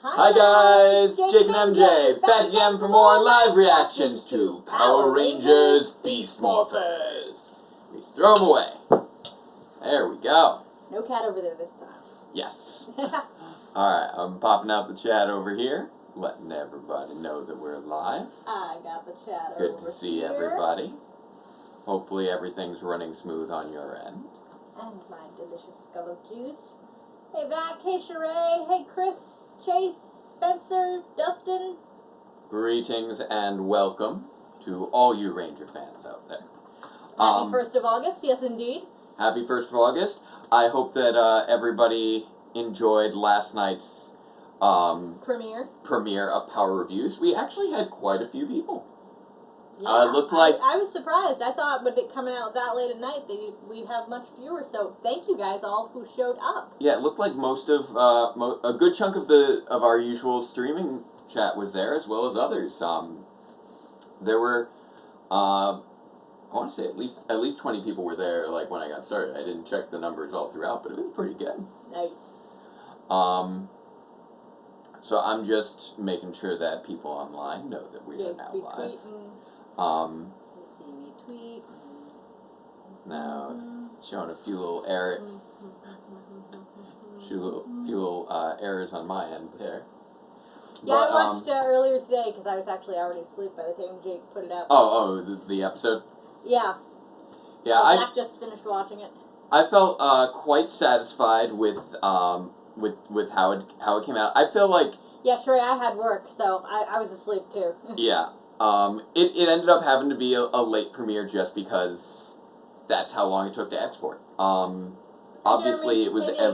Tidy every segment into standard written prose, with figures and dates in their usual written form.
Hi guys, Jake and MJ, back again for more live reactions to Power Rangers Beast Morphers. We throw them away. There we go. No cat over there this time. Yes. Alright, I'm popping out the chat over here, letting everybody know that we're live. I got the chat Good over to see here. everybody. Hopefully everything's running smooth on your end. And my delicious skull of juice. Hey Vac, hey Sheree, hey Chris, Chase, Spencer, Dustin. Greetings and welcome to all you Ranger fans out there. Happy 1st of August, yes indeed. Happy 1st of August. I hope that everybody enjoyed last night's premiere of Power Reviews. We actually had quite a few people. Yeah, it looked like I was surprised. I thought with it coming out that late at night that we'd have much fewer. So thank you guys all who showed up. Yeah, it looked like most of a good chunk of our usual streaming chat was there, as well as others. There were I want to say at least 20 people were there. Like when I got started, I didn't check the numbers all throughout, but it was pretty good. Nice. So I'm just making sure that people online know that we are now live. You see me tweet. Now, showing a few little errors on my end there. Yeah, But, I watched earlier today because I was actually already asleep by the time Jake put it up. The episode? Yeah. Yeah, Zach just finished watching it. I felt quite satisfied with how it came out. I feel like... Yeah, sure, I had work, so I was asleep too. Yeah. It ended up having to be a late premiere just because that's how long it took to export. Obviously it was a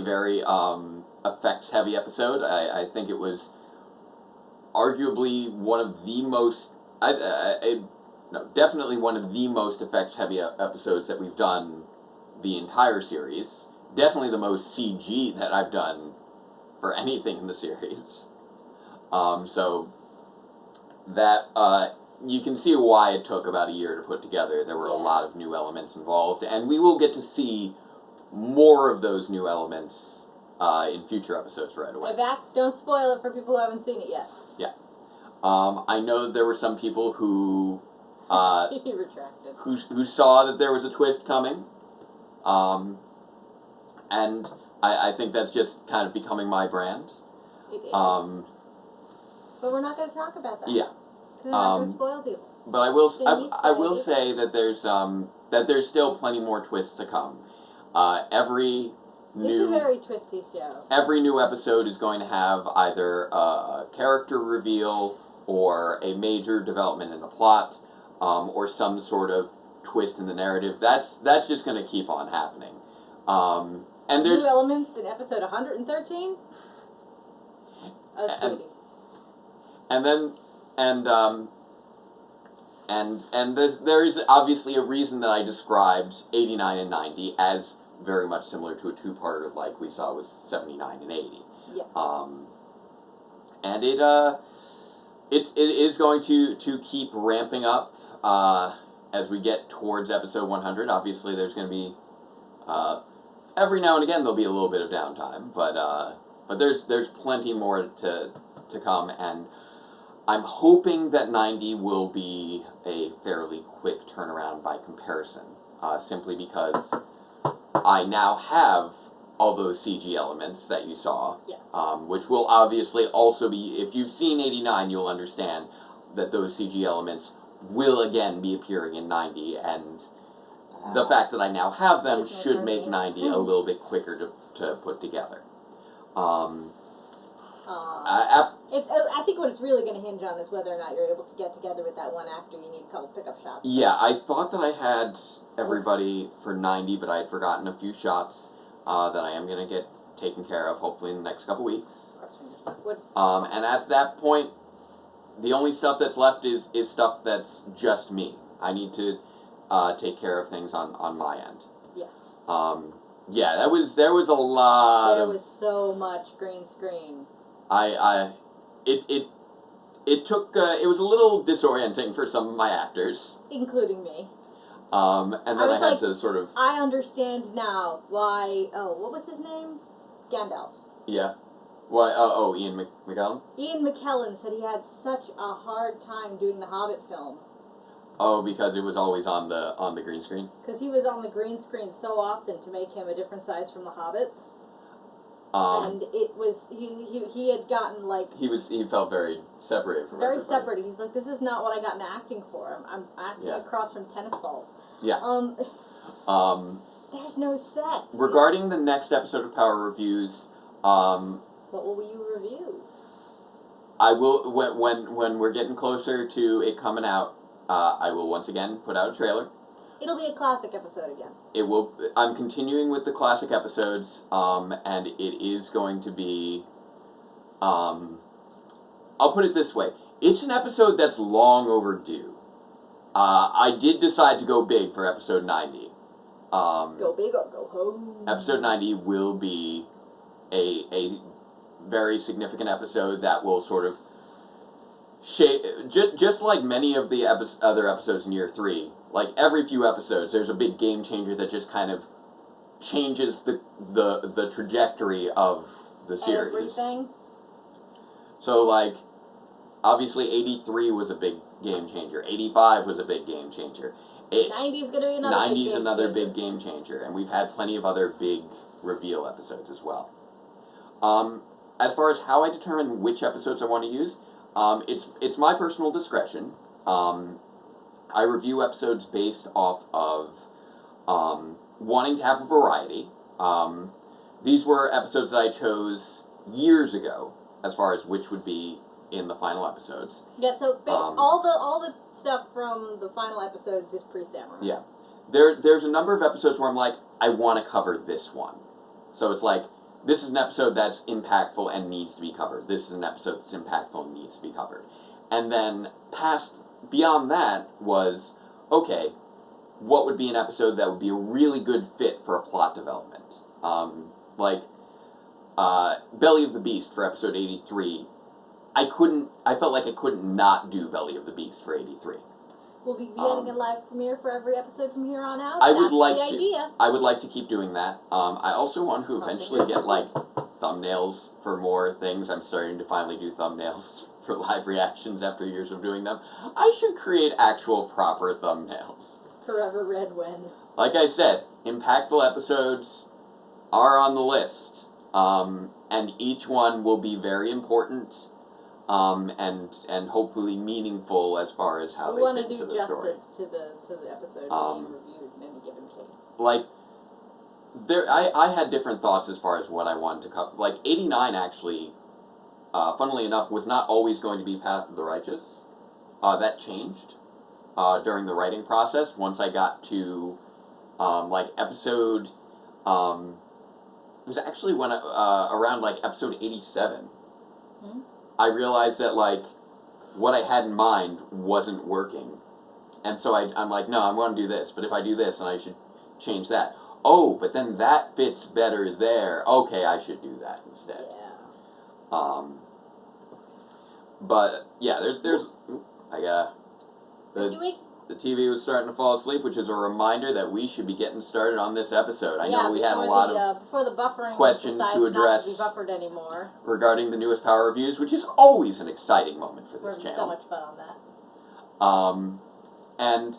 very effects heavy episode. I think it was arguably one of the most definitely one of the most effects heavy episodes that we've done the entire series. Definitely the most CG that I've done for anything in the series. So that you can see why it took about a year to put together. There were a lot of new elements involved, and we will get to see more of those new elements in future episodes right away. Hey, Vac, don't spoil it for people who haven't seen it yet. Yeah. I know there were some people who He retracted. who saw that there was a twist coming, and I think that's just kind of becoming my brand. It is. But we're not going to talk about that. Yeah. We're not going to spoil people. But I will say that there's still plenty more twists to come. It's a very twisty show. Every new episode is going to have either a character reveal or a major development in the plot, or some sort of twist in the narrative. That's just going to keep on happening. And there's new elements in episode 113. Oh, sweetie. And there is obviously a reason that I described 89 and 90 as very much similar to a two-parter like we saw with 79 and 80. Yes. And it is going to keep ramping up as we get towards episode 100. Obviously, there's going to be every now and again there'll be a little bit of downtime, but there's plenty more to come, and I'm hoping that 90 will be a fairly quick turnaround by comparison, simply because I now have all those CG elements that you saw, yes. Which will obviously also be, if you've seen 89, you'll understand that those CG elements will again be appearing in 90, and the fact that I now have them should make 90 a little bit quicker to put together. I think what it's really going to hinge on is whether or not you're able to get together with that one actor. You need a couple pickup shots. Yeah, I thought that I had everybody for 90, but I had forgotten a few shots that I am going to get taken care of, hopefully in the next couple weeks. And at that point, the only stuff that's left is stuff that's just me. I need to take care of things on my end. Yes. Yeah, there was a lot There was so much green screen. It took, it was a little disorienting for some of my actors. Including me. And then I had to sort of... I understand now why... Oh, what was his name? Gandalf. Yeah. What? Ian McKellen? Ian McKellen said he had such a hard time doing the Hobbit film. Oh, because it was always on the green screen? Because he was on the green screen so often to make him a different size from the Hobbits. And it was, he had gotten, like... He felt very separated from Very everybody. separated. He's like, this is not what I got in acting for. I'm acting across from tennis balls. Yeah. There's no set. Regarding the next episode of Power Reviews, what will you review? I will, when we're getting closer to it coming out, I will once again put out a trailer. It'll be a classic episode again. It will. I'm continuing with the classic episodes, and it is going to be. I'll put it this way: it's an episode that's long overdue. I did decide to go big for episode 90. Go big or go home. Episode 90 will be a very significant episode that will sort of shape, just like many of the other episodes in year 3, like every few episodes there's a big game changer that just kind of changes the trajectory of the series. Everything. So, like, obviously 83 was a big game changer, 85 was a big game changer, 90 is going to be another 90 big is game another changer. big game changer, and we've had plenty of other big reveal episodes as well. As far as how I determine which episodes I want to use, it's my personal discretion. I review episodes based off of wanting to have a variety. These were episodes that I chose years ago, as far as which would be in the final episodes. Yeah, so all the stuff from the final episodes is pre-Samurai. Yeah. There's a number of episodes where I'm like, I want to cover this one. So it's like, this is an episode that's impactful and needs to be covered. This is an episode that's impactful and needs to be covered. And then beyond that was, okay, what would be an episode that would be a really good fit for a plot development? Belly of the Beast for episode 83. I felt like I couldn't not do Belly of the Beast for 83. We'll be getting a live premiere for every episode from here on out. I would like the to. idea. I would like to keep doing that. I also want to eventually get, like, thumbnails for more things. I'm starting to finally do thumbnails for live reactions after years of doing them. I should create actual proper thumbnails. Forever Red Wen. Like I said, impactful episodes are on the list. And each one will be very important. And hopefully meaningful as far as how they fit into the story. We want to do justice to the episode being reviewed in any given case. Like, I had different thoughts as far as what I wanted to cover. Like, 89 actually, funnily enough, was not always going to be Path of the Righteous. That changed during the writing process. Once I got to, episode, it was actually when around, episode 87. Hmm? I realized that, what I had in mind wasn't working. And so I'm like, no, I want to do this. But if I do this, then I should change that. Oh, but then that fits better there. Okay, I should do that instead. Yeah. But, yeah, there's the TV was starting to fall asleep, which is a reminder that we should be getting started on this episode. I know we had a lot of before the buffering questions to address not to be buffered anymore. Regarding the newest Power Reviews, which is always an exciting moment for this channel. We're having so much fun on that. And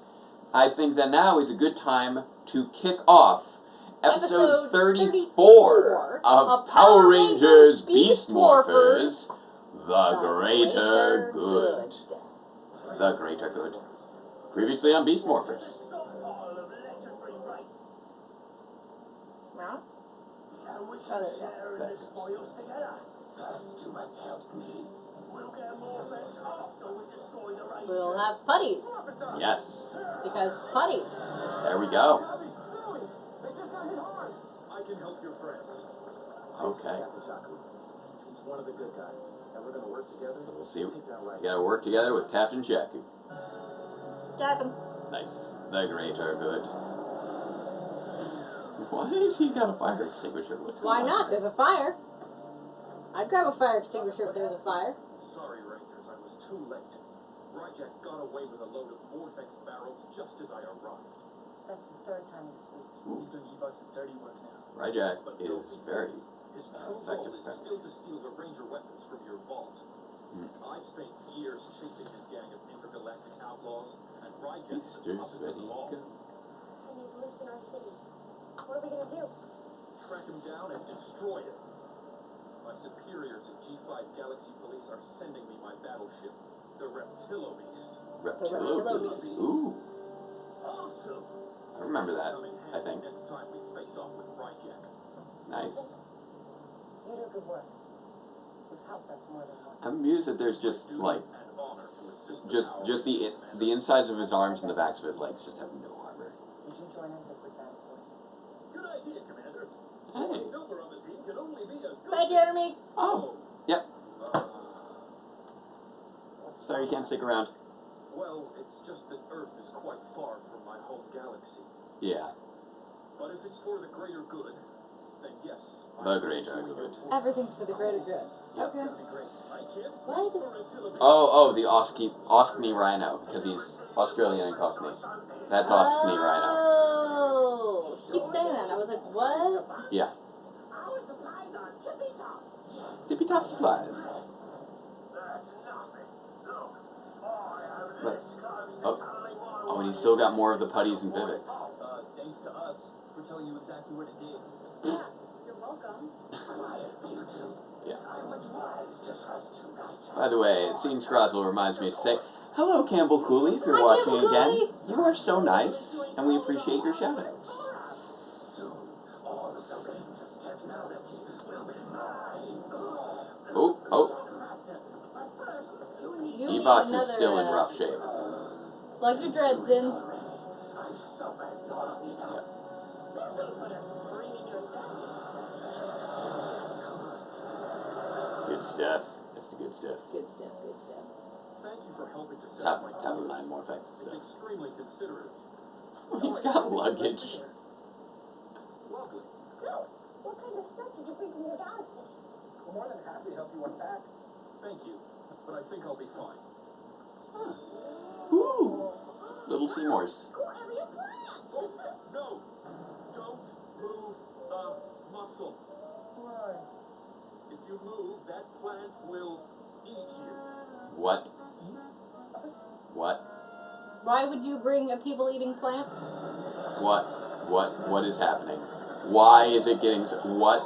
I think that now is a good time to kick off episode 34 of Power Rangers Beast Morphers, The Greater Good. The Greater Good. Previously on Beast Morphers. We'll have putties. Yes. Because putties. There we go. I can help your friends. Okay. Chaku. He's one of the good guys, and we're gonna work together. So we'll see. We gotta work together with Captain Chaku. Captain. Nice. The Greater Good. Why has he got a fire extinguisher? Why not? There's a fire. I'd grab a fire extinguisher if there's a fire. Sorry, Rangers, I was too late. Ryjack got away with a load of Morph-X barrels just as I arrived. That's the third time this week. He's doing E-Bucks' dirty work now. Ryjack is very His true goal is still to steal the Ranger weapons from your vault. I've spent years chasing his gang of intergalactic outlaws, and Ryjack's the toughest of them all. And he's loose in our city. What are we gonna do? Track him down and destroy him. My superiors at G5 Galaxy Police are sending me my battleship, the Reptilo Beast. Reptilo Beast. Ooh. Awesome. I remember that, I think. Next time we face off with Ryjack. Nice. You do good work. You've helped us more than once. I'm amused that there's just like just the insides of his arms and the backs of his legs just have no armor. Would you join us if we found force? Good idea, Commander. Hey. Silver on the team can only be a good Bye, Jeremy. Oh. Yep. Uh, Sorry you can't stick around. well, it's just that Earth is quite far from my home galaxy. Yeah. But if it's for the greater good, then yes. The greater good. Everything's for the greater good. That's Okay. gonna be great. I can't Why wait does- for Reptilo Beast. Oh, the Oskney Rhino, because he's Australian and Cockney. That's Oskney Rhino. Oh, keep saying that. I was like, what? Yeah. Our supplies are tippy top. Tippy top supplies. That's nothing. Look, Look. Oh, and he's still got more of the putties and Vivics. Thanks to us for telling you exactly where to dig. Yeah, you're welcome. Yeah. I was wise to trust you, Ryjack. By the way, seeing Scrozzle reminds me to say, hello, Campbell Cooley, if you're Hi, watching Campbell again. Cooley. You are so nice, and we appreciate your shoutouts. Soon, all of the Rangers' technology will be mine. Oh, Master, but first, you need You need Evox is another, still in rough shape. Plug your dreads in. I suffered long enough. This will put a spring in your step. Good stuff. That's the good stuff. Good stuff, good stuff. Thank you for helping to set up my Top of career. line Morph-X It's stuff. extremely considerate. He's got luggage. Lovely. So, what kind of stuff did you bring from your galaxy? We're more than happy to help you unpack. Thank you, but I think I'll be fine. Ooh. Little Seymours. Cool alien plant! No! Don't move a muscle. Why? If you move, that plant will eat you. What? Us? What? Why would you bring a people-eating plant? What is happening? Why is it getting so... What?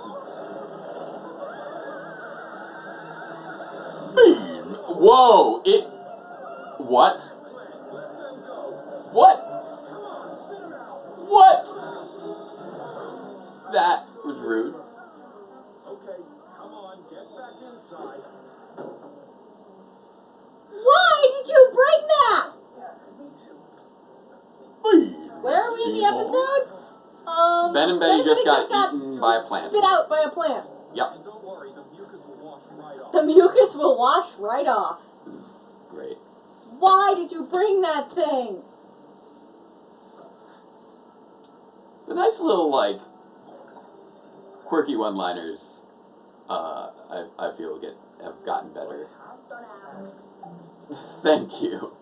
Beam! Whoa! It... What? Plant, let them go. What? Come on, spit it out. What? That was rude. Okay, come on, get back inside. Why did you bring that? Yeah, me too. Beam! Where are we in the Seymour. episode? Ben and Betty just got eaten by a plant. Spit out by a plant. Yep. And don't worry, the mucus will wash right off. The mucus will wash right off. Great. Why did you bring that thing? The nice little, like, quirky one-liners, I feel have gotten better. Don't ask. Thank you.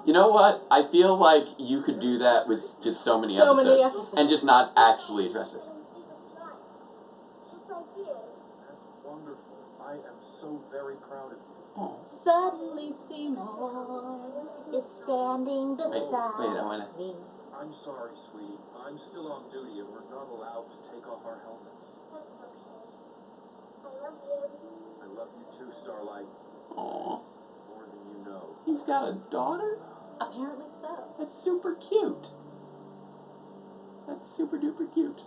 You know what? I feel like you could do that with just so many So episodes. many episodes. And just not actually address it. Just like you. That's wonderful. I am so very proud of you. Oh. Suddenly Seymour is standing beside wait, I wanna... me. I'm sorry, sweetie. I'm still on duty and we're not allowed to take off our helmets. That's okay. I love you. I love you too, Starlight. Aw. More than you know. He's got a daughter? Apparently so. That's super cute. That's super duper cute.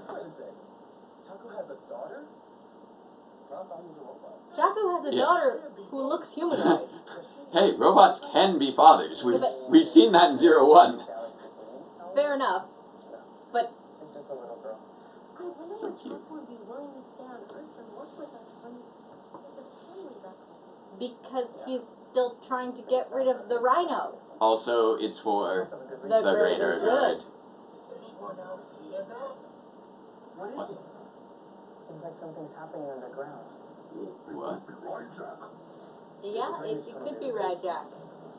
Wait a sec. Chaku has a daughter? I thought he was a robot. Chaku has a Yeah. daughter who looks humanoid. Hey, robots can be fathers. We've seen that in 01. Galaxy Police. Fair enough. But She's just a little girl. I wonder So why cute. Chaku would be willing to stay on Earth and work with us when he's a family back home. because he's still trying to get rid of the rhino. Also, it's for Must have a good The reason. the greater greater good. good. Does anyone else hear that? What is it? Seems like something's happening underground. What? Yeah, it could be Ryjack.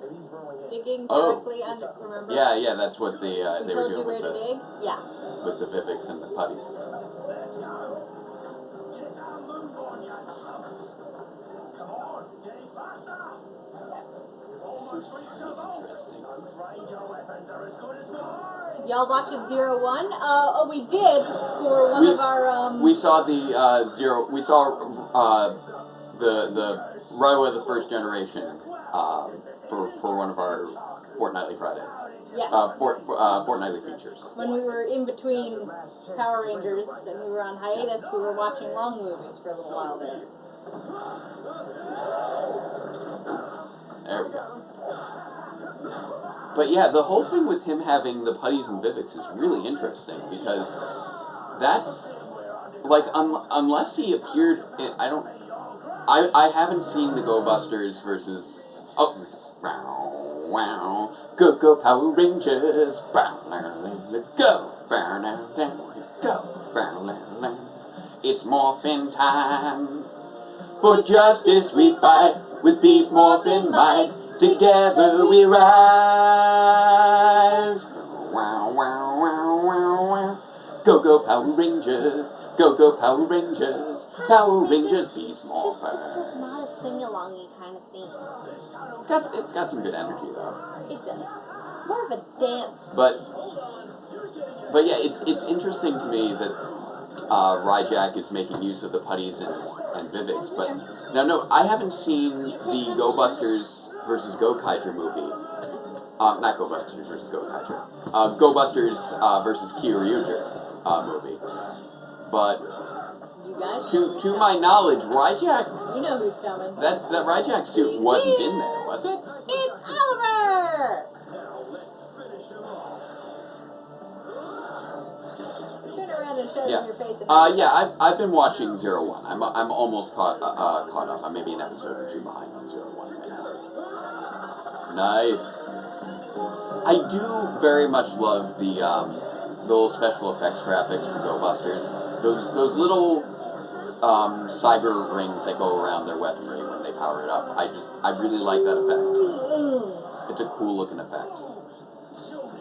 Maybe he's burrowing in. Digging Oh. directly under, remember? Yeah, that's what We they were told you doing where with to dig? Yeah. the Vivics and the putties. let's go. Get a move on, you chumps. Come on, get it faster. This is pretty interesting. Those ranger weapons are as good as mine. Y'all watching 01? Oh, we did for one of our We saw the zero. We saw the right away the first generation for one of our fortnightly Fridays. yes. Fortnightly features. When we were in between Power Rangers and we were on hiatus, we were watching long movies for a little while there. There we go. But yeah, the whole thing with him having the putties and Viveks is really interesting because that's like unless he appeared, I haven't seen the Go Busters versus wow go Power Rangers go it's morphin' time. For justice we fight, with beast morphin' might, together we rise. Go Power Rangers, go Power Rangers, Power Rangers, beast morphin'. This is just not a sing-alongy kind of theme. It's got some good energy though. It does. It's more of a dance. But yeah, it's interesting to me that Ryjack is making use of the putties and Viveks, but no, I haven't seen the Go Busters versus Go Kaija movie. Not Go Busters versus Go Kaija. Go Busters versus Kyoryuger movie. But You guys? to my knowledge, Ryjack, You know who's coming. that Ryjack suit wasn't in there, was it? It's Oliver! Now let's finish him off. Turn around and show them your face. Yeah, I've been watching 01. I'm almost caught up. I'm maybe an episode or two behind on 01 right now. Nice. I do very much love the little special effects graphics from Go Busters. Those little cyber rings that go around their weaponry when they power it up. I really like that effect. It's a cool looking effect.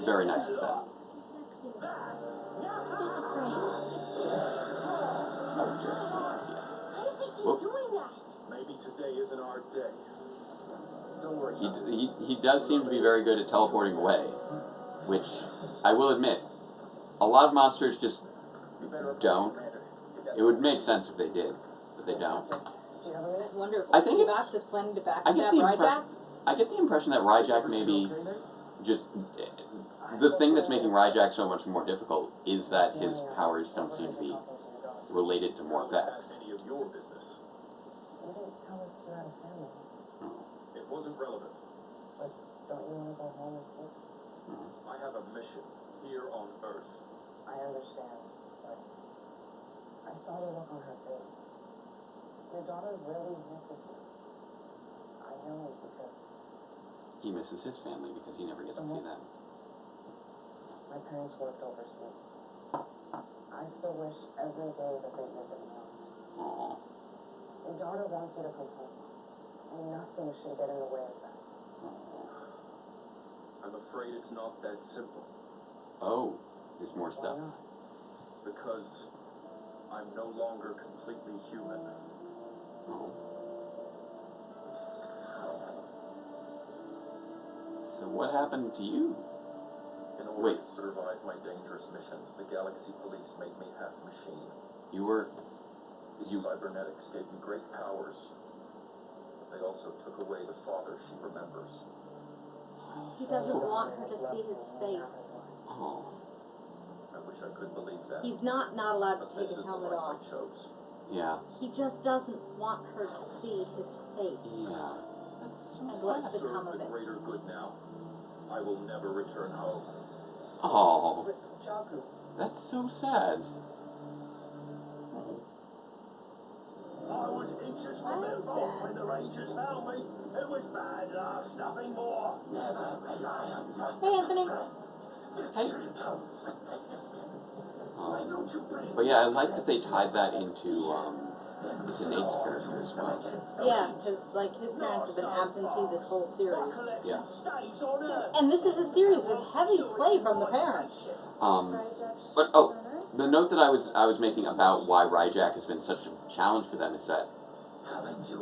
Very nice aesthetic. How does he keep doing that? Maybe today isn't our day. Don't worry. He does seem to be very good at teleporting away, which I will admit, a lot of monsters just don't. It would make sense if they did, but they don't. Do you have a minute? Wonder if I think it's- Box is planning to I backstab get the Ryjack? impression. I get the impression that Ryjack maybe just the thing that's making Ryjack so much more difficult is that his powers don't seem to be related to Morph-X. That's any of your business. You didn't tell us you had a family. It wasn't relevant. But don't you want to go home and sleep? I have a mission here on Earth. I understand, but I saw the look on her face. Your daughter really misses you. I know because He misses his family because he never gets to see them. my parents worked overseas. I still wish every day that they'd visit me home. Aww. Your daughter wants you to come home, and nothing should get in the way of that. I'm afraid it's not that simple. Oh, there's more stuff. Why not? Because I'm no longer completely human. Oh. So what happened to you? In order Wait. to survive my dangerous missions, the Galaxy Police made me half machine. You were. These cybernetics gave me great powers. But they also took away the father she remembers. He doesn't want her to see his face. Oh. I wish I could believe that. He's not allowed to But take this his is the helmet life off. I chose. Yeah. He just doesn't want her to see his face. Yeah. That's And I what's the serve come the of it? greater good now. I will never return home. Oh, But Chaku, that's so sad. I was inches from their vault when the Rangers found me. It was bad luck, nothing more. Never rely on luck. Hey, Anthony. Hey. Comes with persistence. Um, Don't you bring but yeah, I like that they tied that into Nate's character as well. Yeah, because like his parents have been absentee this whole series. Yeah. stays on Earth. And this is a series with heavy play from the parents. But the note that I was making about why Ryjack has been such a challenge for them is that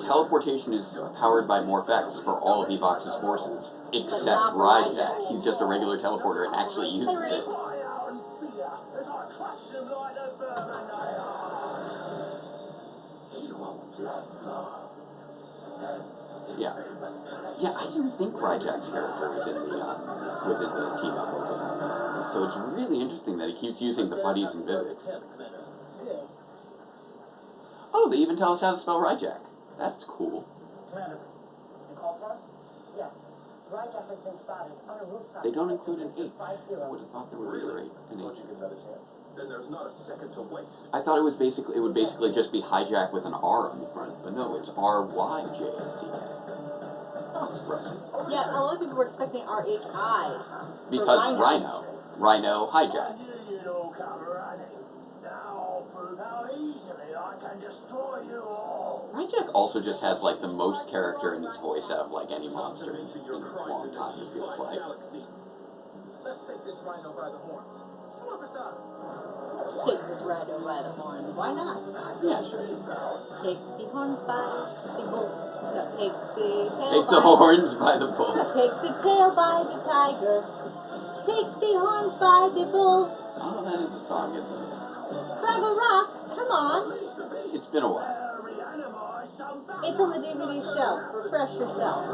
teleportation is powered by Morph-X for all of Evox's forces, except not Ryjack. He's just a regular teleporter and actually uses it. Cry out in fear as I crush them like the vermin they are. He won't last long. Yeah. Yeah, I didn't think Ryjack's character was in the team-up movie. So it's really interesting that he keeps using the putties and vivids. Oh, they even tell us how to spell Ryjack. That's cool. Commander, you call for us? Yes. Ryjack has been spotted on a rooftop. They don't include an H. 50. I would have thought there would be an H. Then there's not a second to waste. I thought it would basically just be hijack with an R on the front, but no, it's R-Y-J-A-C-K. Oh, surprising. Yeah, a lot of people were expecting R-H-I. Because Rhino hijack. I knew you'd all come running. Now I'll prove how easily I can destroy you all. Ryjack also just has like the most character in his voice out of like any monster in a long time, it feels like. Let's take this rhino by the horns. Smurf it up. Take this rhino by the horns. Why not? Yeah, sure. Take the horns by the bull. No, take the tail Take by the horns by the bull. Take the tail by the tiger. Take the horns by the bull. Oh, that is a song, isn't it? Fraggle Rock, come on. It's been a while. It's on the DVD shelf. Refresh yourself.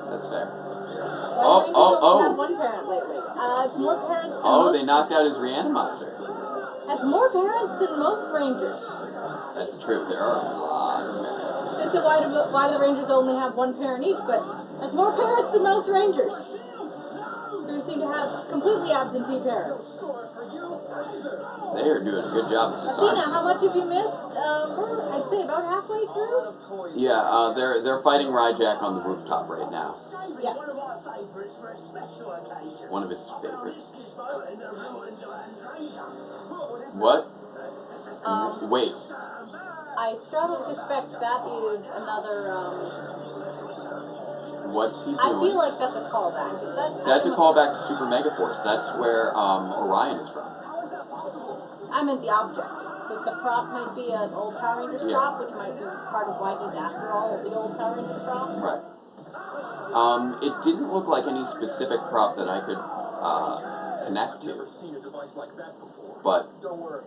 That's fair. Why do Rangers only have one parent lately? It's more parents than most. They knocked out his reanimator. That's more parents than most Rangers. That's true. There are a lot of parents. They said why do the Rangers only have one parent each? But that's more parents than most Rangers, who seem to have completely absentee parents. They are doing a good job of Athena, design. how much have you missed? I'd say about halfway through. Yeah, they're fighting Ryjack on the rooftop right now. Yes. One of my favourites for a special occasion. One of his favorites. Gizmo in the ruins of Andresia. What? Wait. I strongly suspect that is another. What's he doing? I feel like that's a callback. Is that? That's a callback to Super Megaforce. That's where Orion is from. I meant the object. That the prop might be an old Power Rangers prop, which might be part of why he's after all the old Power Rangers props. Right. It didn't look like any specific prop that I could connect to. Never seen a device like that before. But Don't worry,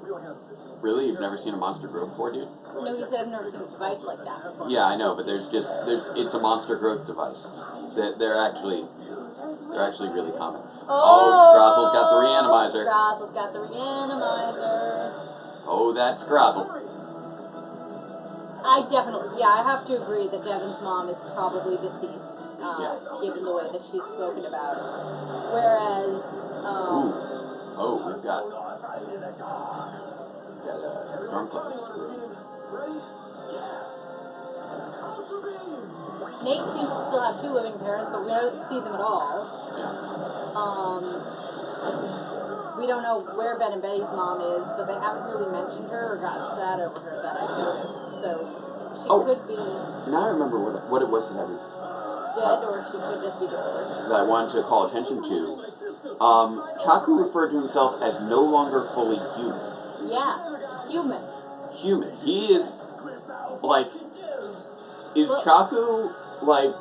we'll handle this. really, you've never seen a monster grow before, dude? No, he said I've never seen a device like that before. Yeah, I know, but it's a monster growth device. They're actually really common. Oh, Scrozzle's got the reanimator. Scrozzle's got the reanimator. Oh, that's Scrozzle. I have to agree that Devin's mom is probably deceased, given the way that she's spoken about. Whereas, we've got Stormcloaks. Nate seems to still have two living parents, but we don't see them at all. Yeah. We don't know where Ben and Betty's mom is, but they haven't really mentioned her or gotten sad over her that I've noticed. So she could be Now I remember what it was that I was dead, or she could just be divorced. that I wanted to call attention to. Chaku referred to himself as no longer fully human. Yeah, human. Human. He is like. Is Chaku like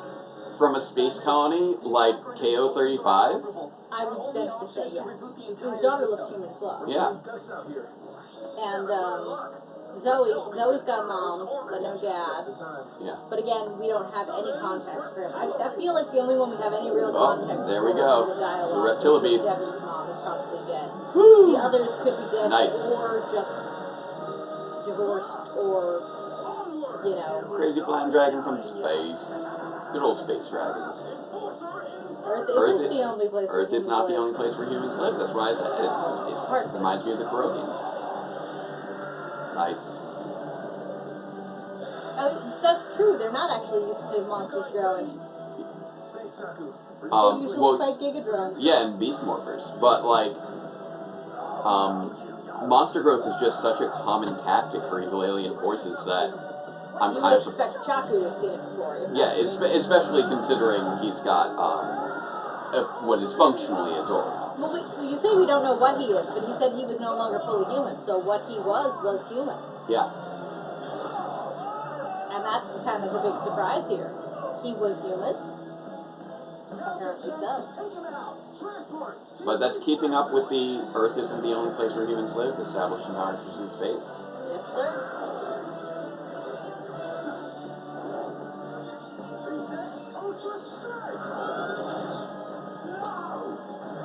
from a space colony like KO-35? I would venture to say yes. His daughter looked human as well. Yeah. And Zoe's got a mom, but no dad. Yeah. But again, we don't have any context for him. I feel like the only one we have any real context there we for go. the dialogue. The Reptilabeast. Devin's mom is probably dead. Woo! The others could be dead Nice. or just divorced or, Crazy flying dragon from space. Good old space dragons. Earth isn't the only place where Earth is humans not the live. only place where humans live. That's why I said it reminds me of the Corothians. Nice. Oh, that's true. They're not actually used to monsters growing. Thanks, Chaku. They usually fight Gigadrons. Yeah, and beast morphers. But monster growth is just such a common tactic for evil alien forces that I'm You kind would of expect Chaku to have seen it before. especially considering he's got what is functionally a Zord. Well, you say we don't know what he is, but he said he was no longer fully human. So what he was human. Yeah. And that's kind of the big surprise here. He was human. Apparently so. But that's keeping up with the Earth isn't the only place where humans live, established encounters in space. Yes, sir.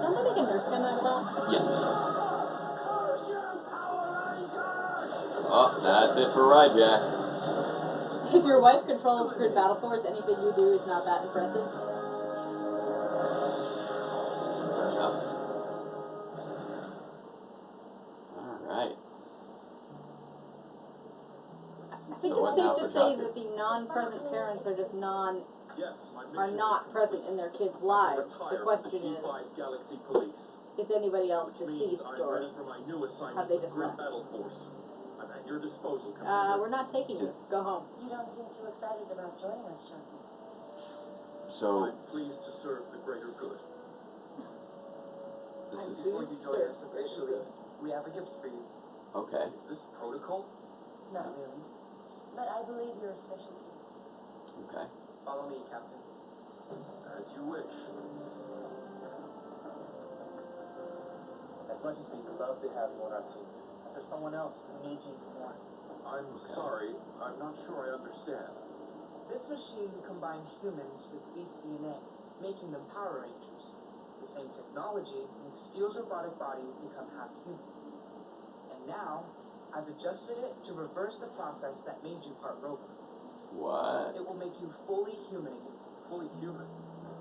Don't they make a Nerf gun out of that? Yes. Oh, that's it for Ryjack. If your wife controls grid battle force, anything you do is not that impressive. Fair enough. Alright. I think it's safe to say that the non-present parents are just Yes, my are mission not is present in their kids' lives. The question G5 Galaxy Police, is anybody else which means deceased I'm or ready for my new assignment have they with just Grid left? Battle Force. I'm at your disposal, Commander. we're not taking you. Go home. You don't seem too excited about joining us, Chaku. So, I'm pleased to serve the greater good. this is... Before you join us officially, we have a gift for you. Okay. Is this protocol? Not really. But I believe you're a special case. Okay. Follow me, Captain. As you wish. As much as we'd love to have you on our team, there's someone else who needs you more. I'm sorry, I'm not sure I understand. This machine combined humans with beast DNA, making them Power Rangers. The same technology makes Steel's robotic body become half human. And now, I've adjusted it to reverse the process that made you part robot. What? It will make you fully human again. Fully human?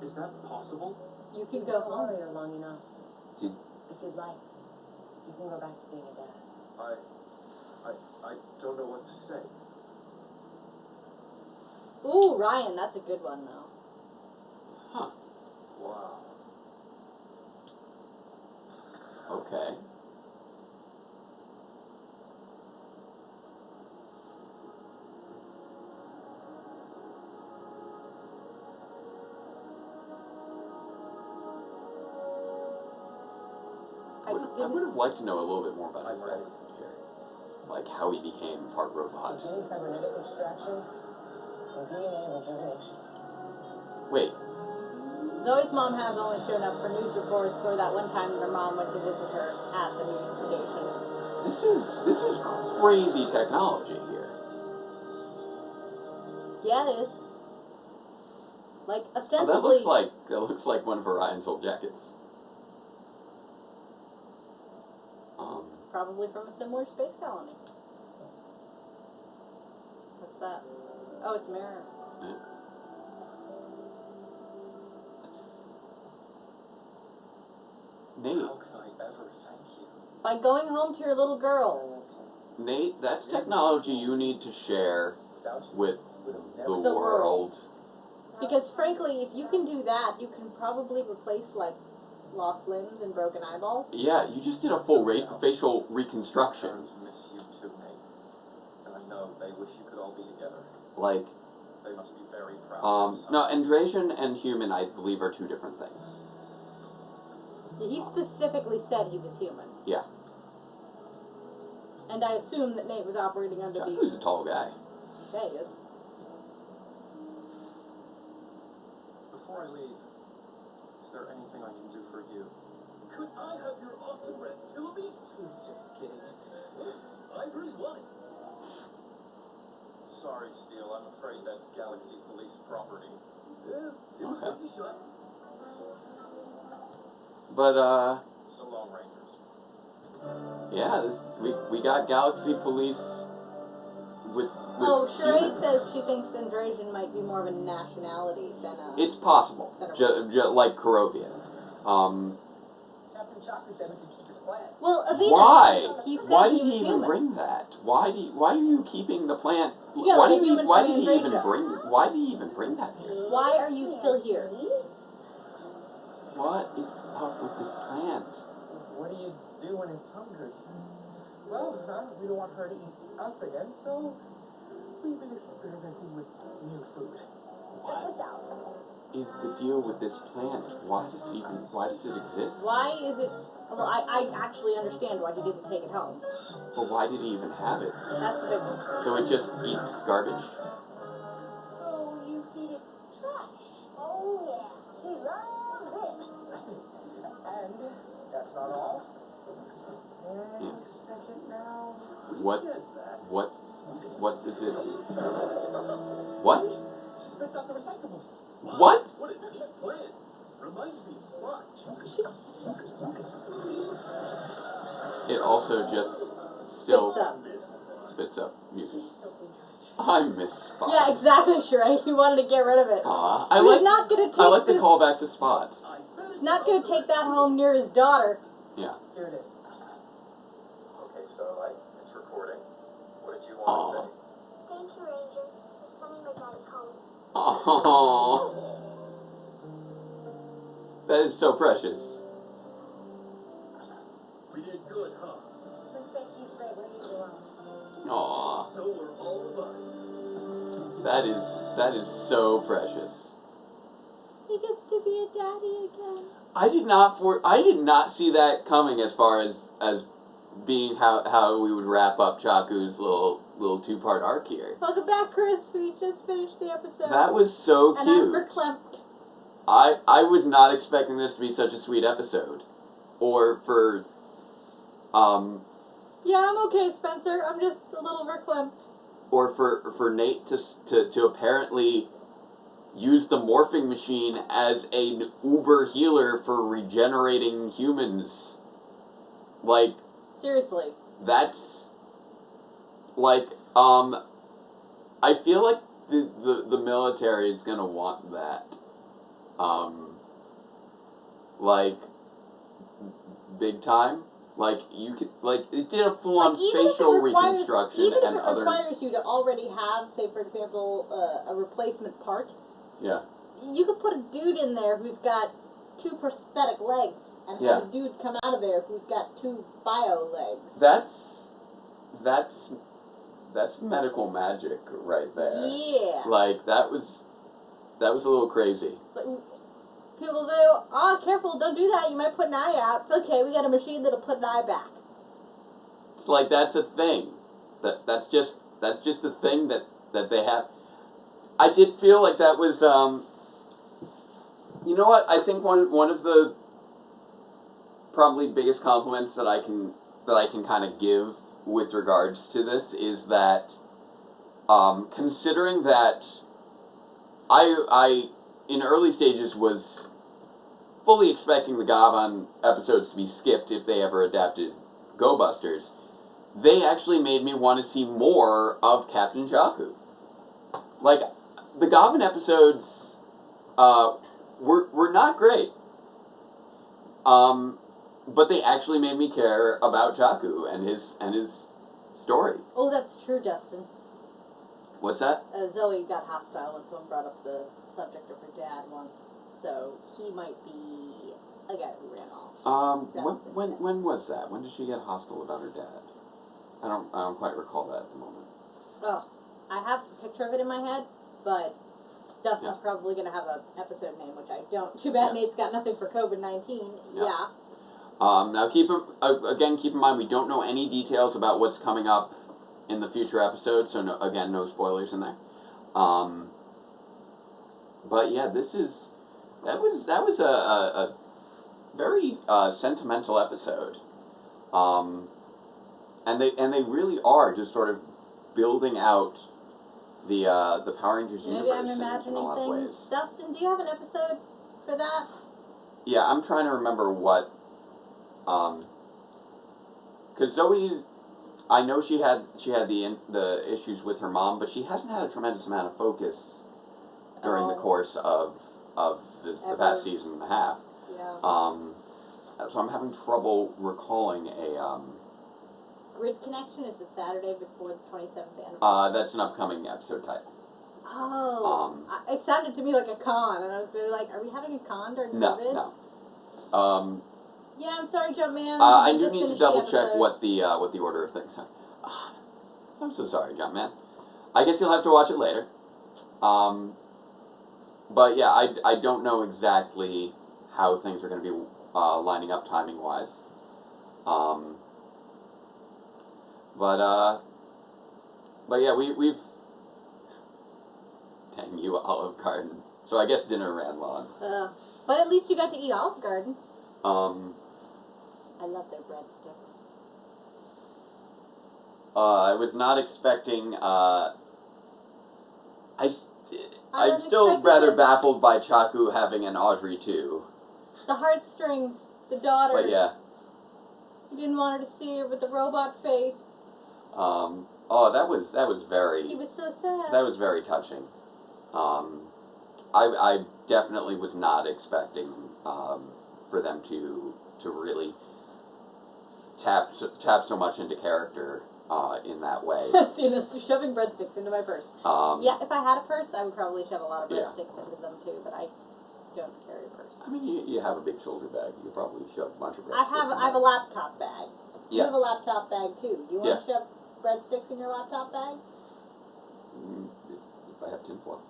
Is that possible? You can You've go been a home. warrior long enough. Did... If you'd like, you can go back to being a dad. I don't know what to say. Ooh, Ryan, that's a good one though. Huh. Wow. Okay. I would have liked to know a little bit more about his background here. Like how he became part robot. Gene cybernetic extraction and DNA rejuvenation. Wait, Zoe's mom has only shown up for news reports or that one time her mom went to visit her at the news station. this is crazy technology here. Yeah, it is. Like, Oh, ostensibly... that looks like one of Orion's old jackets. Probably from a similar space colony. What's that? Oh, it's Mirror. Yeah. Nate, How can I ever thank you? By going home to your little girl. Nate, that's technology you need to share Without you, with would have the never The world. Because frankly, if you can do that, you can probably replace, like, lost limbs and broken eyeballs. Yeah, you just did a full facial reconstruction. Parents miss you too, Nate. And I know they wish you could all be together. Like, They must be very proud. no, Andresian and human, I believe, are two different things. He specifically said he was human. Yeah. And I assume that Nate was operating under Chaku's a tall guy. Yeah, he is. Before I leave, is there anything I can do for you? Could I have your awesome red too, Beast? He's just kidding. I really want it. Sorry, Steel, I'm afraid that's Galaxy Police property. Yeah, it was Okay. worth a shot. But, So long, Rangers. yeah, we got Galaxy Police with Oh, Sheree humans. says she thinks Andresian might be more of a nationality than a... It's possible, Better like Korovian. Captain Chaku said we could keep his plant. Well, Athena, Why? he said Why he did was he even human. bring that? Why are you keeping the plant? Yeah, why like a did he? human Why from did he even Andresia. bring? Why did he even bring that here? Why are you still here? What is up with this plant? What do you do when it's hungry? Well, we don't want her to eat us again, so we've been experimenting with new food. Check this out. is the deal with this plant? Why does it exist? Why is it... Well, I actually understand why he didn't take it home. But why did he even have it? That's a big one. So it just eats garbage? So you feed it trash? Oh, yeah. She loves it. And that's not all. And Yeah. a second now. What does it... What? She spits out the recyclables. What? What a neat plan. Reminds me of Spot. It also just still Spits up. spits up mucus. She's still being frustrated. I miss Spot. Yeah, exactly, Sheree. He wanted to get rid of it. Aw, He's not gonna take I like the this... callback to Spot. He's not gonna take that home near his daughter. Yeah. Here it is. Okay, Starlight, it's recording. What did you Aw. want to say? Thank you, Ranger, for sending my daddy home. Oh, that is so precious. We did good, huh? Looks like he's right where he belongs. Aw, So are all of us. that is so precious. He gets to be a daddy again. I did not see that coming as far as being how we would wrap up Chaku's little 2-part arc here. Welcome back, Chris. We just finished the episode. That was so and cute. I'm verklempt. I was not expecting this to be such a sweet episode, or for Yeah, I'm okay, Spencer. I'm just a little verklempt. or for Nate to apparently use the morphing machine as an uber healer for regenerating humans. Like, Seriously. that's like I feel like the military is gonna want that. Like big time. Like you could it did a full on facial reconstruction even and if it other requires you to already have, say for example, a replacement part, yeah. you could put a dude in there who's got 2 prosthetic legs and Yeah. have a dude come out of there who's got 2 bio legs. That's medical magic right there. Yeah. Like that was a little crazy. It's like, people say, "Oh, careful! Don't do that. You might put an eye out." It's okay. We got a machine that'll put an eye back. It's like that's a thing. That's just a thing that they have. I did feel like that was you know what? I think one of the probably biggest compliments that I can kind of give with regards to this is that considering that I in early stages was fully expecting the Gavan episodes to be skipped if they ever adapted Go Busters, they actually made me want to see more of Captain Chaku. Like, the Gavan episodes were not great. But they actually made me care about Chaku and his story. Oh, that's true, Dustin. What's that? Zoe got hostile when someone brought up the subject of her dad once, so he might be a guy who ran off. When was that? When did she get hostile about her dad? I don't quite recall that at the moment. Oh, I have a picture of it in my head, but Dustin's probably going to have an episode name, which I don't. Too bad Nate's got nothing for COVID-19. Yeah. Now keep in mind we don't know any details about what's coming up in the future episodes, so no spoilers in there. But yeah, that was a very sentimental episode. And they really are just sort of building out the Power Rangers Maybe universe I'm in a imagining lot of things. ways. Dustin, do you have an episode for that? Yeah, I'm trying to remember what, because Zoe's, I know she had the issues with her mom, but she hasn't had a tremendous amount of focus during the course of the past season and a half. Yeah. So I'm having trouble recalling a. Grid Connection is the Saturday before the 27th anniversary. That's an upcoming episode title. Oh. It sounded to me like a con, and I was really like, are we having a con during COVID? No. Yeah, I'm sorry, Jumpman. I do need to double check what the order of things are. I'm so sorry, Jumpman. I guess you'll have to watch it later. But yeah, I don't know exactly how things are going to be lining up timing wise. But yeah, we've dang you, Olive Garden. So I guess dinner ran long. But at least you got to eat Olive Garden. I love their breadsticks. I was not expecting. I'm was still expecting rather it. baffled by Chaku having an Audrey too. The heartstrings, the daughter. But yeah. You didn't want her to see her with the robot face. Oh, that was very. He was so sad. That was very touching. I definitely was not expecting for them to really tap so much into character in that way. You know, so shoving breadsticks into my purse. Yeah, if I had a purse, I would probably shove a lot of breadsticks into them too, but I don't carry a purse. I mean, you have a big shoulder bag. You could probably shove a bunch of breadsticks. I have a laptop bag. You Yeah. have a laptop bag too. You want to shove breadsticks in your laptop bag? If I have tinfoil.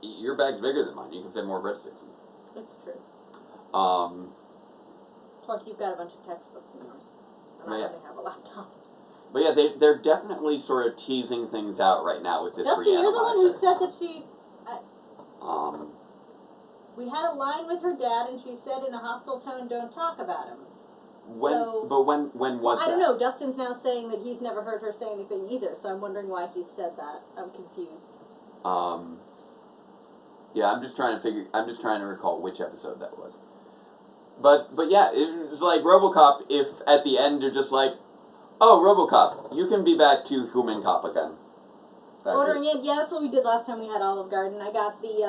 Your bag's bigger than mine. You can fit more breadsticks in. It's true. Um, Plus, you've got a bunch of textbooks in yours, and I only have a laptop. But yeah, they're definitely sort of teasing things out right now with this Dusty, you're the one who said that she. We had a line with her dad, and she said in a hostile tone, "Don't talk about him." When was that? I don't know. Dustin's now saying that he's never heard her say anything either, so I'm wondering why he said that. I'm confused. Yeah, I'm just trying to recall which episode that was. But yeah, it was like RoboCop. If at the end you're just like, "Oh, RoboCop, you can be back to human cop again." Ordering in, yeah, that's what we did last time we had Olive Garden. I got the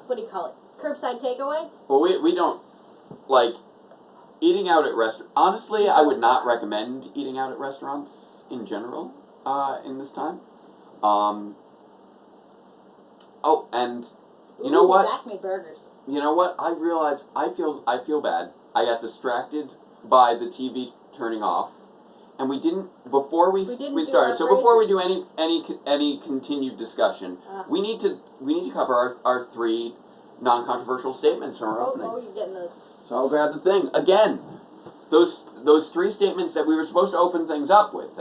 what do you call it? Curbside takeaway. Well, we don't like eating out at restaurants. Honestly, I would not recommend eating out at restaurants in general in this time. Oh, and you know what? Zach made burgers. You know what? I realize I feel bad. I got distracted by the TV turning off, and we didn't before we started. So before we do any continued discussion, we need to cover our three non-controversial statements from our opening. Oh, you're getting the. So I'll grab the thing again. Those three statements that we were supposed to open things up with. We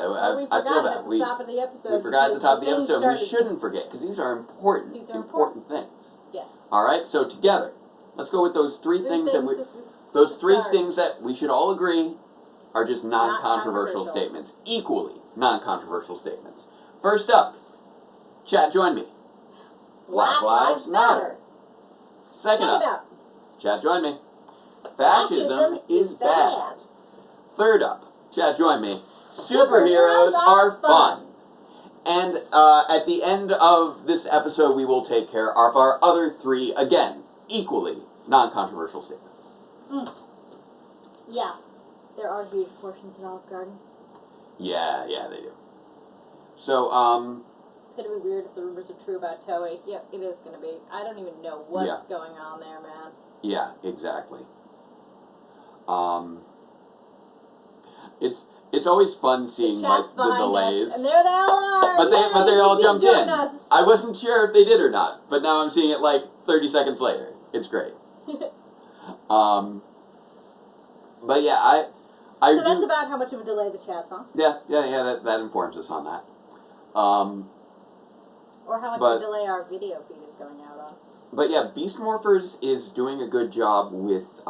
forgot at the top of the episode. We forgot at the top of the episode. We shouldn't forget because these are important. These are important things. Yes. All right. So together, let's go with those three things that we should all agree are just non-controversial statements, equally non-controversial statements. First up, chat, join me. Black Lives Matter. Second up, chat, join me. Fascism is bad. Third up, chat, join me. Superheroes are fun. And at the end of this episode, we will take care of our other three, again, equally non-controversial statements. Yeah. There are huge portions at Olive Garden. Yeah, they do. So, it's going to be weird if the rumors are true about Toei. Yeah, it is going to be. I don't even know what's going on there, man. Yeah, exactly. It's always fun seeing like the delays. And there they all are. But they all jumped in. Us. I wasn't sure if they did or not, but now I'm seeing it like 30 seconds later. It's great. But yeah, so that's about how much of a delay the chat's on. Yeah. That informs us on that. Or how much of a delay our video feed is going out on. But yeah, Beast Morphers is doing a good job with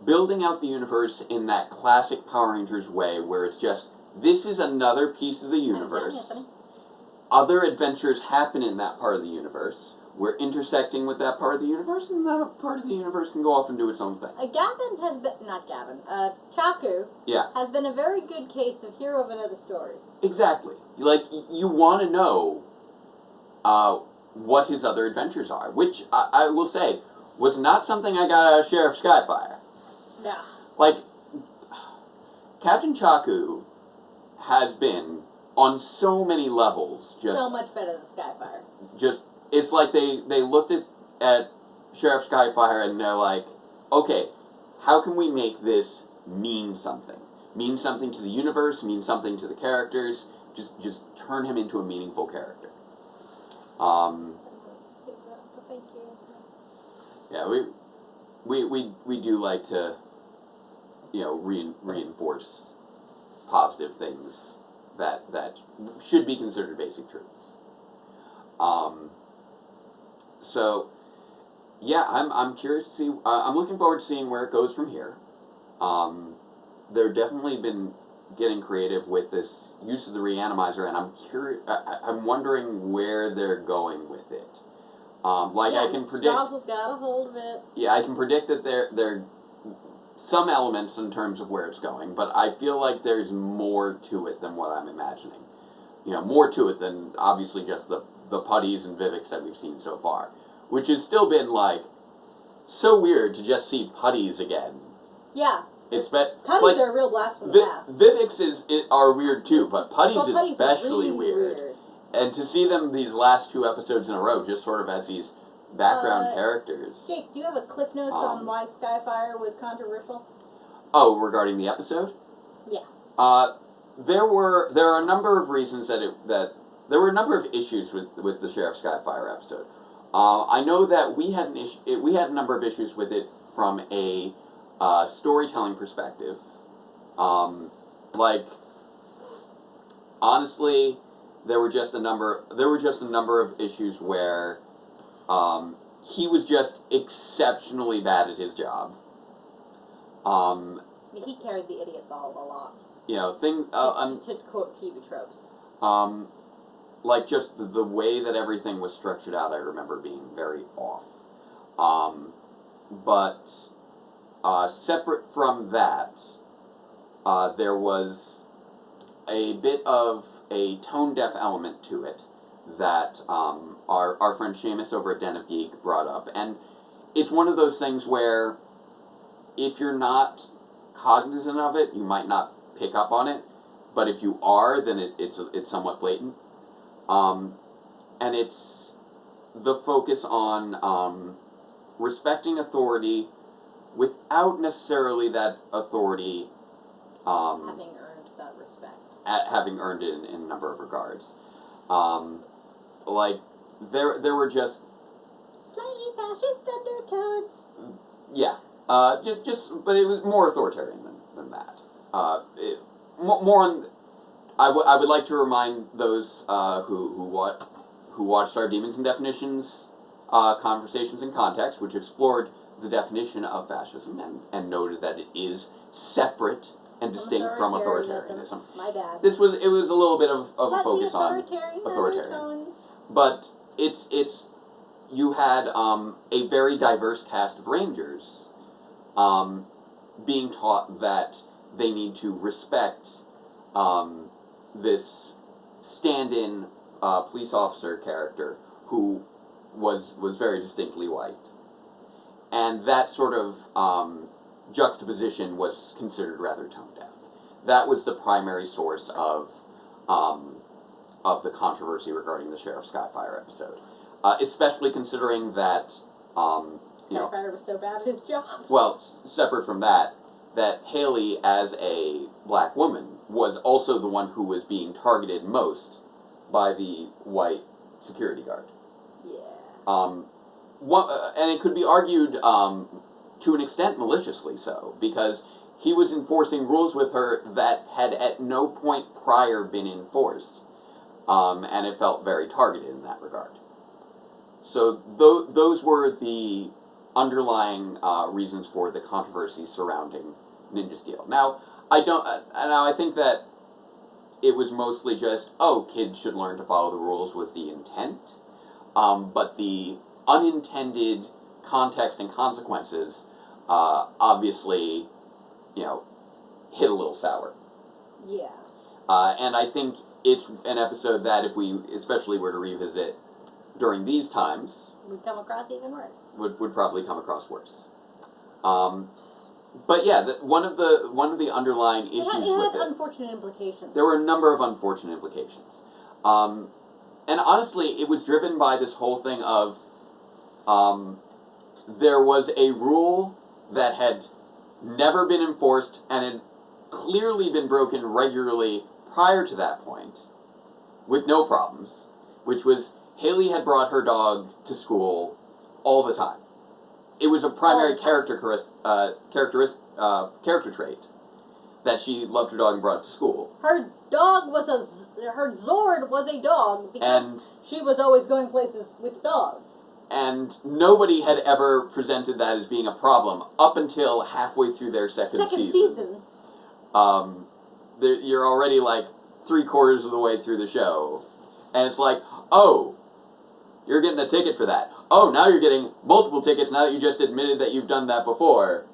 building out the universe in that classic Power Rangers way, where it's just, this is another piece of the universe. Other adventures happen in that part of the universe. We're intersecting with that part of the universe, and that part of the universe can go off and do its own thing. Chaku has been a very good case of hero of another story. Exactly. Like, you want to know what his other adventures are, which, I will say, was not something I got out of Sheriff Skyfire. Yeah. Like, Captain Chaku has been, on so many levels, just... so much better than Skyfire. Just, it's like they looked at Sheriff Skyfire and they're like, okay, how can we make this mean something? Mean something to the universe, mean something to the characters, just turn him into a meaningful character. Thank you. Yeah, we do like to, reinforce positive things that should be considered basic truths. So, yeah, I'm curious to see. I'm looking forward to seeing where it goes from here. They're definitely been getting creative with this use of the reanimizer, and I'm curious. I'm wondering where they're going with it. I can predict. Strauss got a hold of it. Yeah, I can predict that there some elements in terms of where it's going, but I feel like there's more to it than what I'm imagining. More to it than obviously just the putties and Viveks that we've seen so far, which has still been so weird to just see putties again. Yeah. Putties are a real blast from the past. Viveks are weird too, but putties especially really weird. And to see them these last 2 episodes in a row, just sort of as these background characters. Jake, do you have a cliff notes on why Skyfire was controversial? Oh, regarding the episode? Yeah. There are a number of reasons that there were a number of issues with the Sheriff Skyfire episode. I know that we had a number of issues with it from a storytelling perspective. Honestly, there were just a number of issues where he was just exceptionally bad at his job. He carried the idiot ball a lot. To quote TV tropes. Just the way that everything was structured out, I remember being very off. But separate from that, there was a bit of a tone-deaf element to it that our friend Seamus over at Den of Geek brought up. And it's one of those things where if you're not cognizant of it, you might not pick up on it. But if you are, then it's somewhat blatant. And it's the focus on respecting authority without necessarily that authority having earned that respect. Having earned it in a number of regards. There were just slightly fascist undertones. Yeah. But it was more authoritarian than that. More on. I would like to remind those who watched our Demons and Definitions conversations in context, which explored the definition of fascism and noted that it is separate and distinct from authoritarianism. My bad. It was a little bit of a focus on authoritarian. Undertones. But you had a very diverse cast of Rangers being taught that they need to respect this stand-in police officer character who was very distinctly white. And that sort of juxtaposition was considered rather tone-deaf. That was the primary source of the controversy regarding the Sheriff Skyfire episode. Especially considering that, Skyfire was so bad at his job. Well, separate from that Haley, as a black woman, was also the one who was being targeted most by the white security guard. Yeah. And it could be argued, to an extent, maliciously so, because he was enforcing rules with her that had at no point prior been enforced, and it felt very targeted in that regard. So those were the underlying reasons for the controversy surrounding Ninja Steel. Now, I think that it was mostly just, kids should learn to follow the rules was the intent, but the unintended context and consequences obviously, hit a little sour. Yeah. And I think it's an episode that if we especially were to revisit during these times, would come across even worse. Would probably come across worse. But yeah, one of the underlying issues with it. Unfortunate implications. There were a number of unfortunate implications. And honestly, it was driven by this whole thing of there was a rule that had never been enforced and had clearly been broken regularly prior to that point. with no problems, which was Haley had brought her dog to school all the time. It was a primary character trait that she loved her dog and brought it to school. Her dog was her Zord was a dog because she was always going places with the dog. And nobody had ever presented that as being a problem up until halfway through their second season. You're already like 3/4 of the way through the show. And it's like, oh, you're getting a ticket for that. Oh, now you're getting multiple tickets now that you just admitted that you've done that before.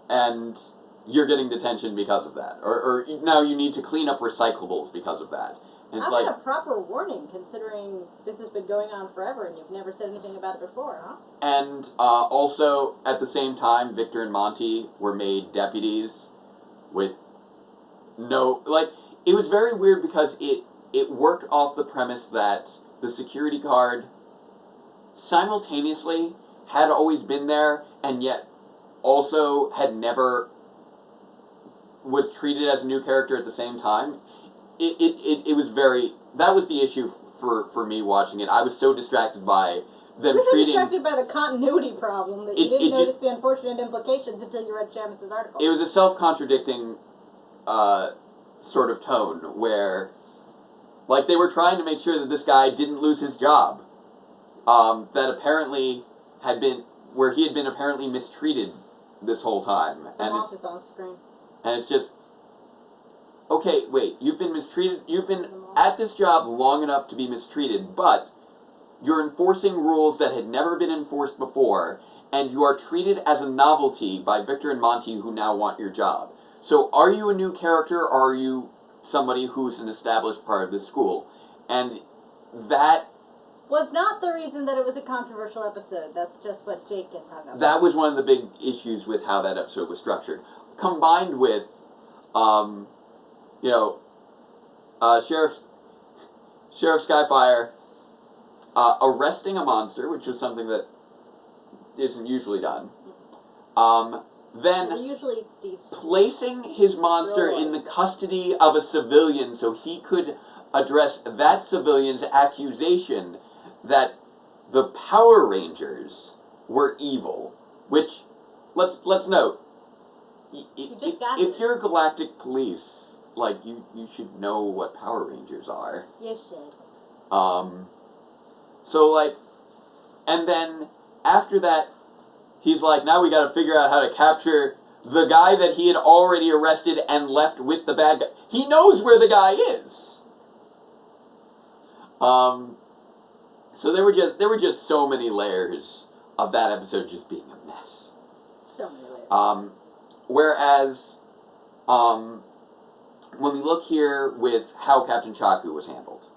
And you're getting detention because of that. Or now you need to clean up recyclables because of that. And it's How about a proper warning, considering this has been going on forever and you've never said anything about it before, huh? And also, at the same time, Victor and Monty were made deputies with no... Like, it was very weird because it worked off the premise that the security guard simultaneously had always been there and yet also had never... was treated as a new character at the same time. It was very... That was the issue for me watching it. I was so distracted by them treating... distracted by the continuity problem that you didn't notice the unfortunate implications until you read Shamus's article. It was a self-contradicting sort of tone where, like, they were trying to make sure that this guy didn't lose his job. That apparently had been... Where he had been apparently mistreated this whole time. The mouse is on screen. And it's just... Okay, wait, you've been mistreated, you've been at this job long enough to be mistreated, but you're enforcing rules that had never been enforced before, and you are treated as a novelty by Victor and Monty who now want your job. So are you a new character, or are you somebody who's an established part of this school? And that... was not the reason that it was a controversial episode. That's just what Jake gets hung up on. That was one of the big issues with how that episode was structured. Combined with... Sheriff Skyfire arresting a monster, which was something that isn't usually done. Then usually placing his monster in the custody of a civilian so he could address that civilian's accusation that the Power Rangers were evil. Which, let's note, if you're Galactic Police, like, you should know what Power Rangers are. You should. So, like, and then, after that, he's like, now we gotta figure out how to capture the guy that he had already arrested and left with the bad guy. He knows where the guy is! So there were just so many layers of that episode just being a mess. So many layers. Whereas, when we look here with how Captain Chaku was handled.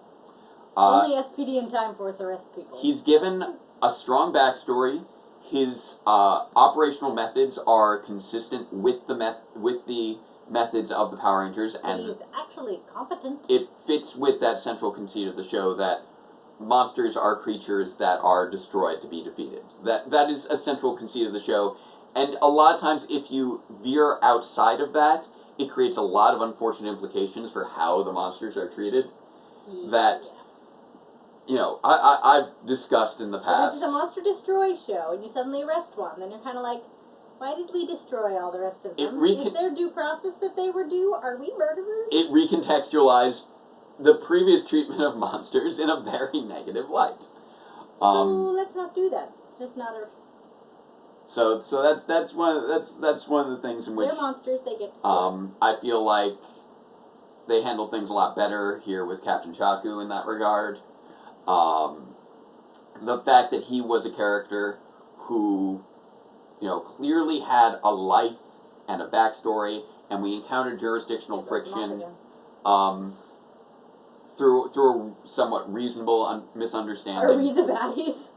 Only SPD and Time Force arrest people. He's given a strong backstory. His operational methods are consistent with the methods of the Power Rangers, and he's actually competent. It fits with that central conceit of the show that monsters are creatures that are destroyed to be defeated. That is a central conceit of the show, and a lot of times if you veer outside of that, it creates a lot of unfortunate implications for how the monsters are treated. Yeah. That, you know, I've discussed in the past. This is a Monster Destroy show, and you suddenly arrest one. Then you're kind of like, why did we destroy all the rest of them? Is there due process that they were due? Are we murderers? It recontextualized the previous treatment of monsters in a very negative light. So let's not do that. It's just not a... So that's one of the things in which they're monsters. They get destroyed. I feel like they handle things a lot better here with Captain Chaku in that regard. The fact that he was a character who, you know, clearly had a life and a backstory, and we encountered jurisdictional friction through a somewhat reasonable misunderstanding. Are we the baddies?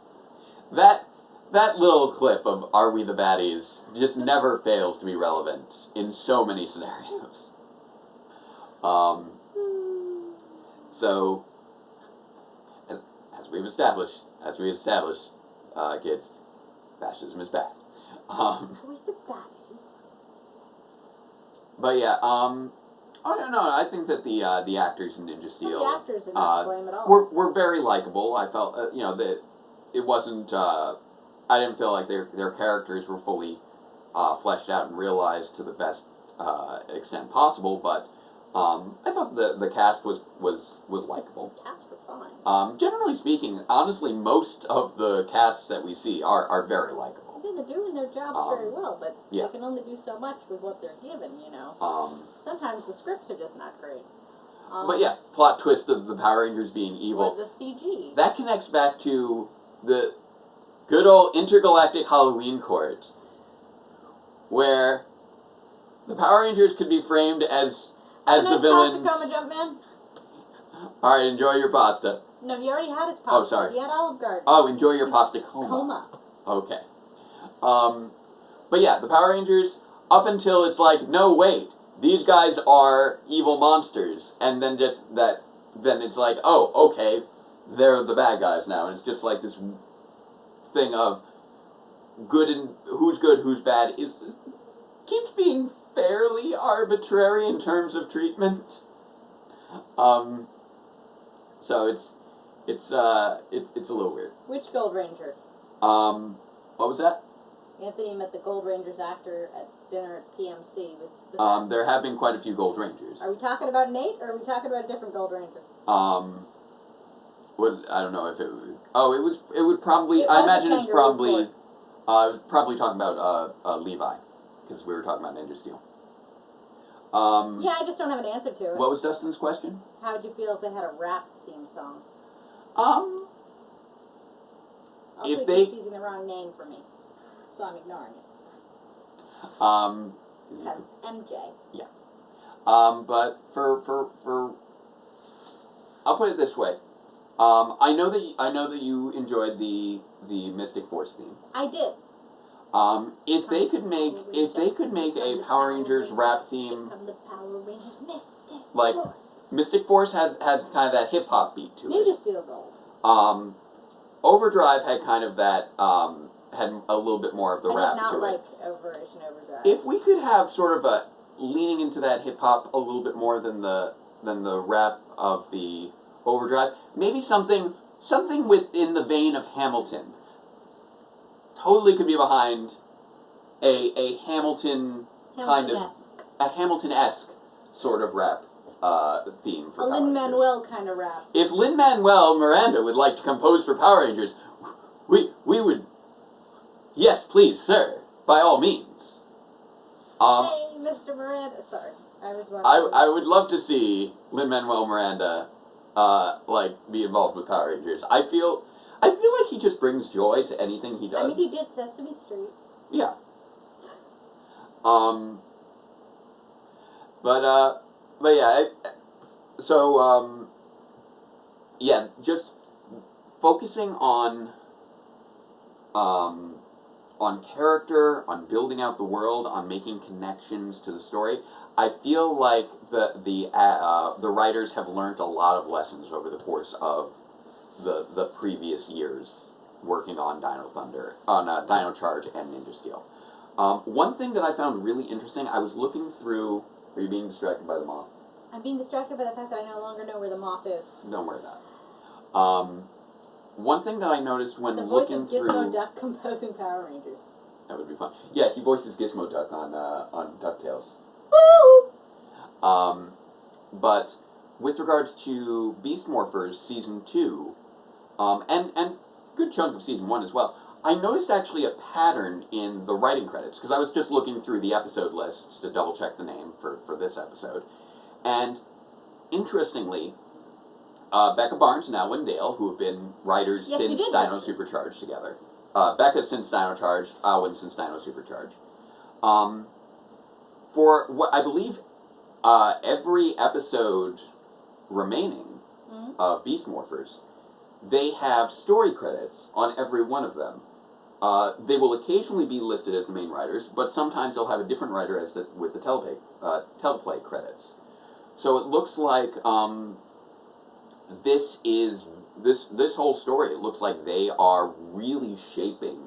That little clip of "Are we the baddies" just never fails to be relevant in so many scenarios. So, as we've established, kids, fascism is bad. Are we the baddies? But yeah, Oh no, I think that the actors in Ninja Steel The actors are not to blame at all. were very likable. I felt that it wasn't. I didn't feel like their characters were fully fleshed out and realized to the best extent possible. But I thought the cast was likable. Cast were fine. Generally speaking, honestly, most of the casts that we see are very likable. I think they're doing their jobs very well, but yeah. they can only do so much with what they're given, Sometimes the scripts are just not great. But yeah, plot twist of the Power Rangers being evil. Or the CG. That connects back to the good old intergalactic Halloween court, where the Power Rangers could be framed as the villains. Pasta coma, Jumpman. All right, enjoy your pasta. No, he already had his pasta. Oh, sorry. He had Olive Garden. Oh, enjoy your pasta coma. Coma. Okay. But yeah, the Power Rangers, up until it's like, no, wait, these guys are evil monsters, and then then it's like, oh, okay, they're the bad guys now, and it's just like this thing of good and who's bad keeps being fairly arbitrary in terms of treatment. So it's a little weird. Which Gold Ranger? What was that? Anthony met the Gold Ranger's actor at dinner at PMC. There have been quite a few Gold Rangers. Are we talking about Nate, or are we talking about a different Gold Ranger? I don't know if it would... Oh, it would probably... I imagine it's probably... probably talking about Levi, because we were talking about Ninja Steel. Yeah, I just don't have an answer to it. What was Dustin's question? How would you feel if they had a rap theme song? Also, if he they... keeps using the wrong name for me, so I'm ignoring it. Because MJ. Yeah. But for I'll put it this way. I know that you enjoyed the Mystic Force theme. I did. If they could make a Power Rangers rap theme, Become the Power Rangers Mystic like Force. Mystic Force had kind of that hip hop beat to Ninja it. Steel Gold. Overdrive had kind of that had a little bit more of the rap I did not to like it. Operation Overdrive. If we could have sort of a leaning into that hip hop a little bit more than the rap of the Overdrive, maybe something within the vein of Hamilton. Totally could be behind a Hamilton kind of a Hamilton-esque sort of rap theme for a Power Rangers. Lin-Manuel kind of rap. If Lin-Manuel Miranda would like to compose for Power Rangers, we would. Yes, please, sir. By all means. Hey, Mr. Miranda. Sorry, I was watching. I would love to see Lin-Manuel Miranda, be involved with Power Rangers. I feel like he just brings joy to anything he does. I mean, he did Sesame Street. Yeah. But yeah, yeah, just focusing on character, on building out the world, on making connections to the story. I feel like the writers have learned a lot of lessons over the course of the previous years working on Dino Charge and Ninja Steel. One thing that I found really interesting, I was looking through... Are you being distracted by the moth? I'm being distracted by the fact that I no longer know where the moth is. Don't worry about it. One thing that I noticed when looking through... The voice of Gizmo Duck composing Power Rangers. That would be fun. Yeah, he voices Gizmo Duck on DuckTales. Woo! But with regards to Beast Morphers Season 2, and good chunk of Season 1 as well, I noticed actually a pattern in the writing credits, because I was just looking through the episode lists to double-check the name for this episode. And, interestingly, Becca Barnes and Alwyn Dale, who have been writers since Dino Supercharged together. Becca since Dino Charged, Alwyn since Dino Supercharged. For what I believe every episode remaining of Beast Morphers, they have story credits on every one of them. They will occasionally be listed as the main writers, but sometimes they'll have a different writer with the teleplay credits. So it looks like this whole story, it looks like they are really shaping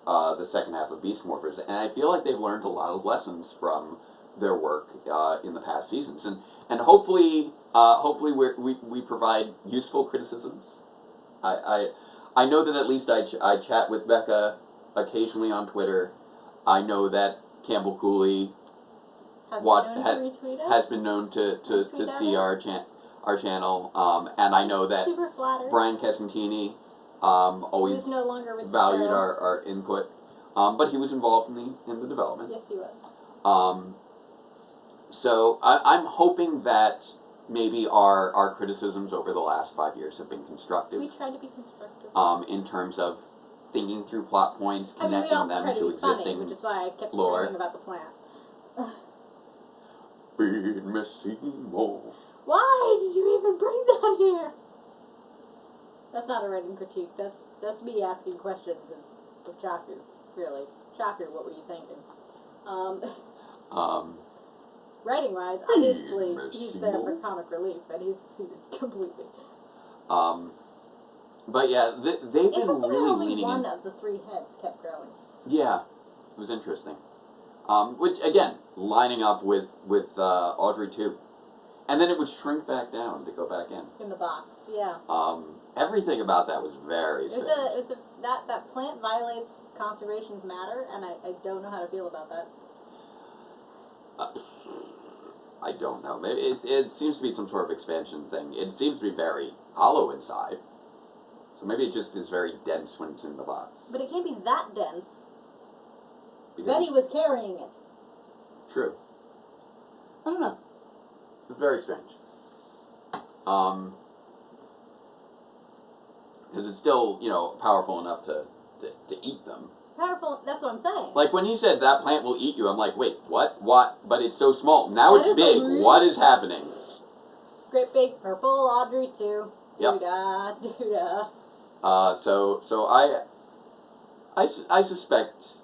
the second half of Beast Morphers, and I feel like they've learned a lot of lessons from their work in the past seasons, and hopefully we provide useful criticisms. I know that at least I chat with Becca occasionally on Twitter. I know that Campbell Cooley has been known to see our channel, and I know that Super flattered. Brian Casentini always Who's no longer with the valued show. our input, but he was involved in the development. Yes, he was. So I'm hoping that maybe our criticisms over the last 5 years have been constructive. We tried to be constructive. In terms of thinking through plot points, I mean, we connecting also them tried to to be funny, existing which is why I kept lore. screaming about the plant. Feed me Seymour. Why did you even bring that here? That's not a writing critique. That's me asking questions of Chaku. Really, Chaku, what were you thinking? Writing wise, obviously he's there for comic relief, and he's succeeded completely. But yeah, they've been Interesting really that only leaning one in. of the 3 heads kept growing. Yeah, it was interesting. Which again, lining up with Audrey too, and then it would shrink back down to go back in. In the box, yeah. Everything about that was very strange. That plant violates conservation matter, and I don't know how to feel about that. I don't know. Maybe it seems to be some sort of expansion thing. It seems to be very hollow inside. So maybe it just is very dense when it's in the box. But it can't be that dense. Because Betty was carrying it. True. I don't know. It's very strange. Because it's still, powerful enough to eat them. Powerful, that's what I'm saying. Like, when he said that plant will eat you, I'm like, wait, what? What? But it's so small. Now That it's is big. a What is happening? Great big purple Audrey too. Yep. Doo-dah, doo-dah. So I suspect,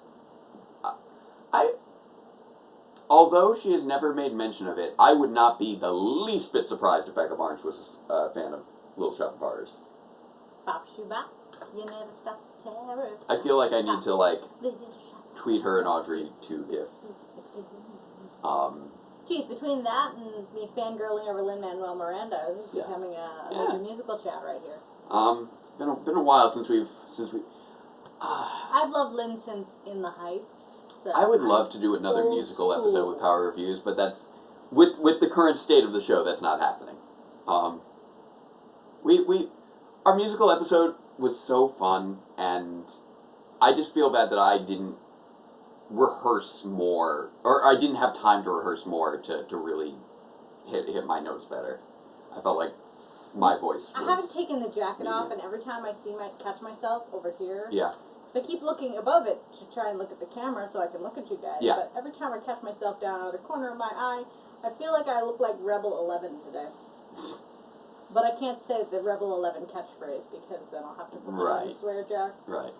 although she has never made mention of it, I would not be the least bit surprised if Becca Barnes was a fan of Little Shop of Horrors. Bop shoo bop. You never stop terror. I feel like I need to, Little shop. tweet her an Audrey 2 gif. Geez, between that and me fangirling over Lin-Manuel Miranda, this is Yeah. becoming a Yeah. major musical chat right here. It's been a while since we. I've loved Lin since In the Heights. So I would love to do another old musical school. episode with Power Reviews, but that's with the current state of the show, that's not happening. Our musical episode was so fun, and I just feel bad that I didn't rehearse more, or I didn't have time to rehearse more to really hit my notes better. I felt like my voice was... I haven't taken the jacket off, and every time I catch myself over here, Yeah. I keep looking above it to try and look at the camera so I can look at you guys. Yeah. But every time I catch myself down out of the corner of my eye, I feel like I look like Rebel 11 today. But I can't say the Rebel 11 catchphrase because then I'll have to put Right. on the swear jar. Right.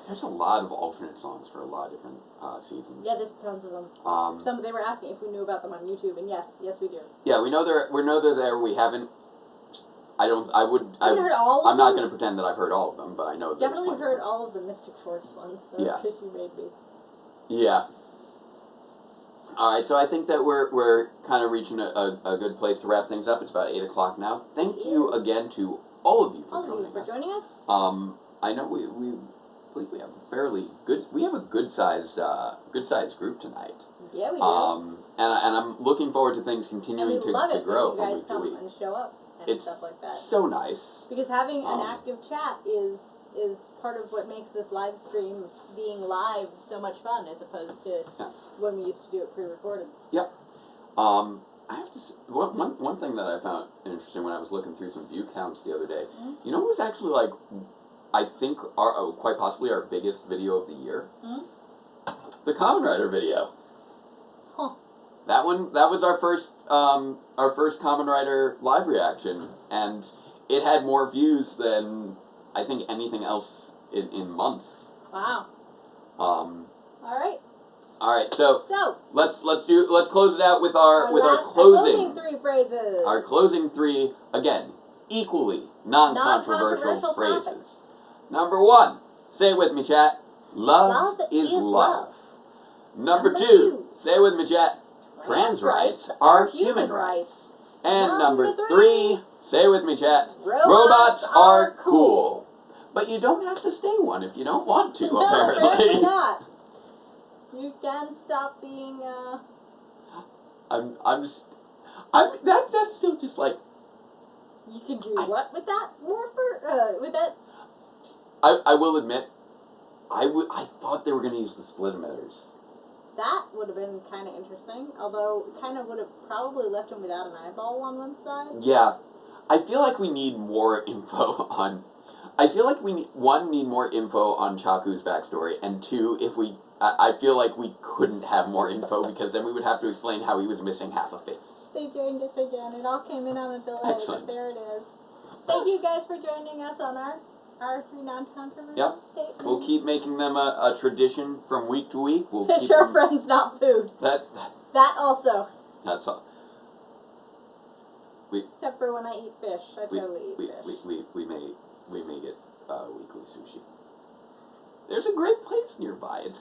There's a lot of alternate songs for a lot of different seasons. Yeah, there's tons of them. Some they were asking if we knew about them on YouTube, and yes, we do. Yeah, we know they're there. We haven't. Haven't heard all of I'm not them? going to pretend that I've heard all of them, but I know. there's Definitely plenty. heard all of the Mystic Force ones, though, Yeah. because you made me. Yeah. All right, so I think that we're kind of reaching a good place to wrap things up. It's about 8 o'clock now. Thank you again to all of you for joining us. I know we believe we have a fairly good. We have a good sized group tonight. Yeah, we do. And I'm looking forward to things continuing and we love to it grow when from you guys week to come week. and show up and It's stuff like that. so nice. Because having an Um, active chat is part of what makes this live stream being live so much fun, as opposed to Yeah. when we used to do it pre-recorded. Yep. I have to say, one thing that I found interesting when I was looking through some view counts the other day. Mm-hmm. You know who was actually like, I think quite possibly our biggest video of the year? Mm-hmm. The Kamen Rider video. Huh. That was our first Kamen Rider live reaction, and it had more views than I think anything else in months. Wow. All right, so let's close it out with our closing 3 phrases. Our closing 3, again, equally non-controversial Non-controversial phrases. topics. Number 1, say it with me, chat. Love is love. Number 2, Say with me, Jet. Trans rights are human rights. And number 3, say with me, Chat. Robots are cool. But you don't have to stay one if you don't want to, No, apparently. apparently not. You can stop being, That's still just like... You can do what with that, Morpher? With that? I will admit, I thought they were going to use the split emitters. That would have been kind of interesting, although it kind of would have probably left him without an eyeball on one side. Yeah. I feel like we need more info on... I feel like we, need more info on Chaku's backstory, and 2, if we... I feel like we couldn't have more info, because then we would have to explain how he was missing half a face. They joined us again. It all came in on a delay, Excellent. but there it is. Thank you guys for joining us on our 3 non-controversial Yep. statements. We'll keep making them a tradition from week to week. We'll Fish keep are them, friends, not food. That also. That's all. Except for when I eat fish. I totally eat fish. We may get weekly sushi. There's a great place nearby. It's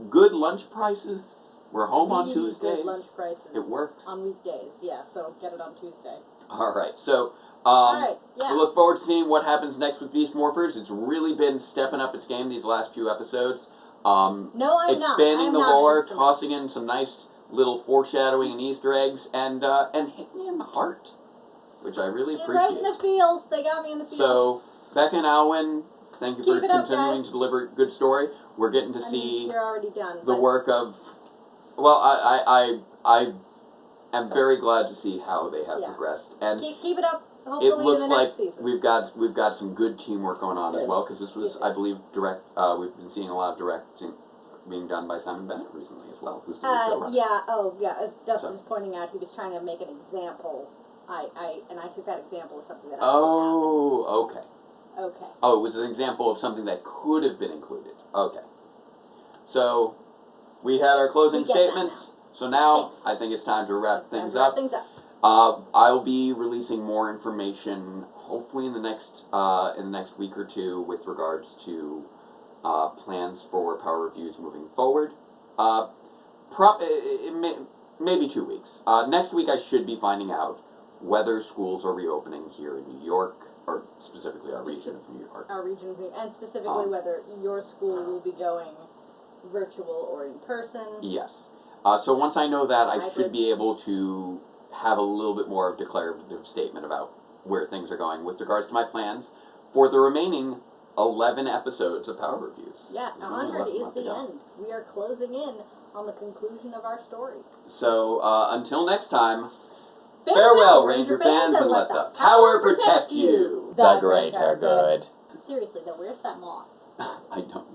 good lunch prices. We're home on Really Tuesdays. good lunch prices. It works. On weekdays, yeah. So get it on Tuesday. All right. So Alright, yeah. we look forward to seeing what happens next with Beast Morphers. It's really been stepping up its game these last few episodes. No, I'm not. Expanding I'm the not an lore, instrument. tossing in some nice little foreshadowing and Easter eggs, and hit me in the heart, which I really appreciate. Right in the feels. They got me in the feels. So, Becca and Alwyn, thank you for Keep it up, continuing guys. to deliver good story. We're getting to I mean, see you're already done. the but work of... Well, I am very glad to see how they have Yeah. progressed. And Keep it up. Hopefully it looks in the like next season. we've got some good teamwork going on as well, because this was, I believe, we've been seeing a lot of directing being done by Simon Bennett recently as well, who's the new showrunner. Yeah, as Dustin's pointing out, he was trying to make an example. I took that example as something that I Oh, okay. Okay. Oh, it was an example of something that could have been included. Okay. So, we had our closing We get that statements. So now, Thanks. I think it's time to wrap It's time things to wrap up. things up. I'll be releasing more information, hopefully in the next week or 2, with regards to plans for power reviews moving forward. Maybe 2 weeks. Next week, I should be finding out whether schools are reopening here in New York, or specifically our region of New York. Our region of New York, and specifically whether your school will be going virtual or in person. Yes. So once I know that, I Hybrid. should be able to have a little bit more of a declarative statement about where things are going with regards to my plans for the remaining 11 episodes of Power Reviews. Yeah, There's only 100 11 is left to the go. end. We are closing in on the conclusion of our story. So, until next time, farewell, Ranger fans, and let the power protect you. The greater good. Seriously though, where's that moth? I don't know.